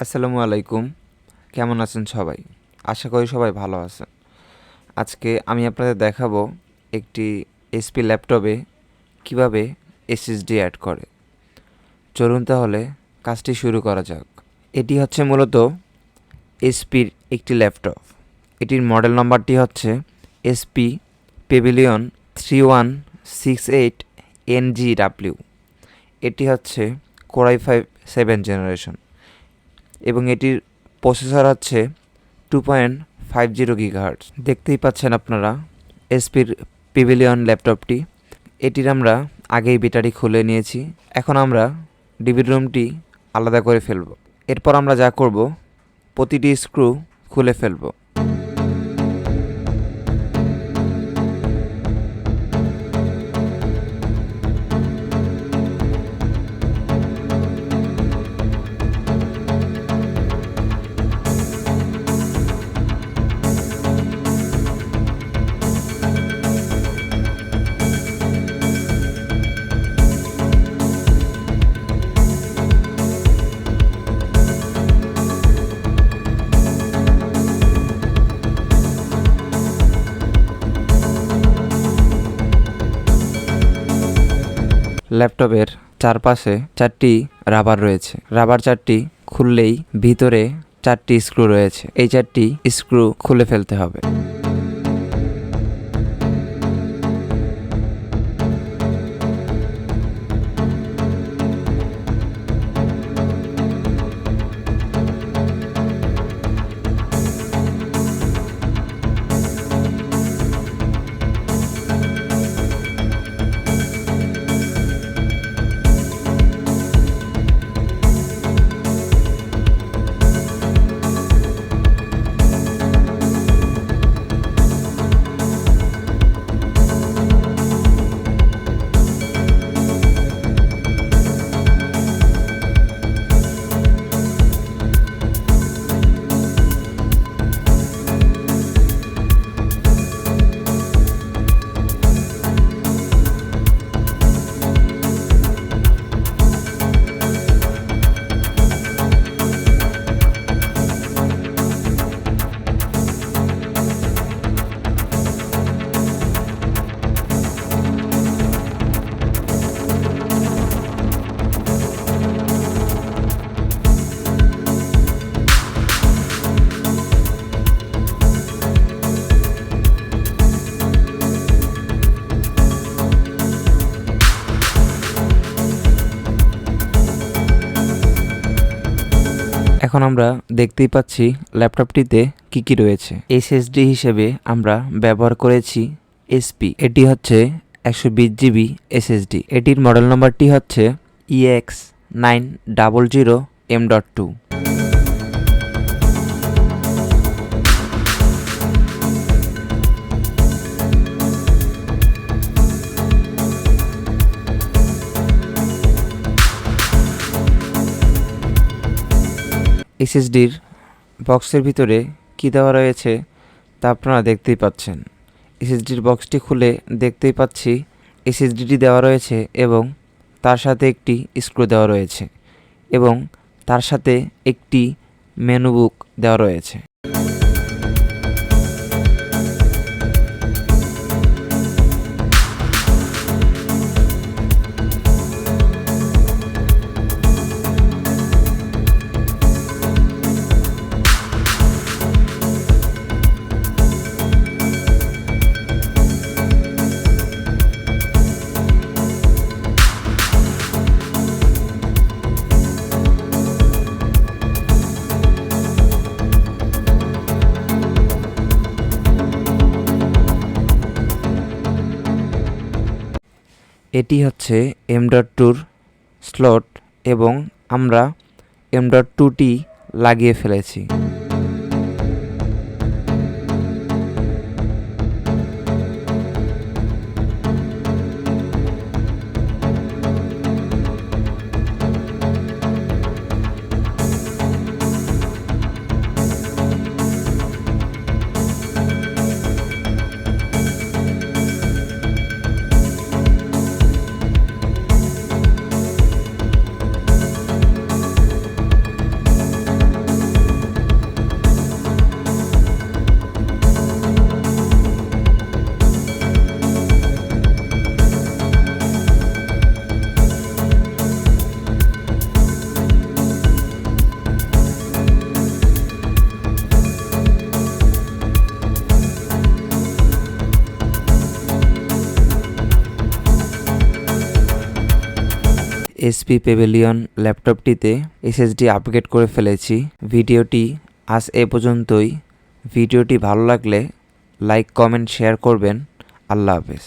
আসসালামু আলাইকুম। কেমন আছেন সবাই? আশা করি সবাই ভালো আছেন। আজকে আমি আপনাদের দেখাবো একটি এসপি ল্যাপটপে কিভাবে এসএসডি অ্যাড করে। চলুন তাহলে কাজটি শুরু করা যাক। এটি হচ্ছে মূলত এসপির একটি ল্যাপটপ। এটির মডেল নাম্বারটি হচ্ছে এসপি পেভিলিয়ন 3168NGW। এটি হচ্ছে কোর i5 7 জেনারেশন এবং এটির প্রসেসর হচ্ছে 2.50 GHz। দেখতেই পাচ্ছেন আপনারা এসপির পেভিলিয়ন ল্যাপটপটি। এটির আমরা আগেই ব্যাটারি খুলে নিয়েছি। এখন আমরা ডিভিডি রুমটি আলাদা করে ফেলব। এরপর আমরা যা করব, প্রতিটি স্ক্রু খুলে ফেলব। ল্যাপটপের চারপাশে 4টি রাবার রয়েছে। রাবার 4টি খুললেই ভিতরে 4টি স্ক্রু রয়েছে। এই 4টি স্ক্রু খুলে ফেলতে হবে। এখন আমরা দেখতেই পাচ্ছি ল্যাপটপটিতে কি রয়েছে। এসএসডি হিসেবে আমরা ব্যবহার করেছি এসপি। এটি হচ্ছে 120 GB এসএসডি। এটির মডেল নম্বরটি হচ্ছে EX900M.2। এসএসডির বক্সের ভিতরে কী দেওয়া রয়েছে তা আপনারা দেখতেই পাচ্ছেন। এসএসডির বক্সটি খুলে দেখতেই পাচ্ছি এসএসডিটি দেওয়া রয়েছে এবং তার সাথে একটি স্ক্রু দেওয়া রয়েছে এবং তার সাথে একটি মেনু বুক দেওয়া রয়েছে। এটি হচ্ছে M.2 স্লট এবং আমরা M.2টি লাগিয়ে ফেলেছি। এসপি প্যাভিলিয়ন ল্যাপটপটিতে এসএসডি আপগ্রেড করে ফেলেছি। ভিডিওটি আজ এ পর্যন্তই। ভিডিওটি ভালো লাগলে লাইক, কমেন্ট, শেয়ার করবেন। আল্লাহ হাফেজ।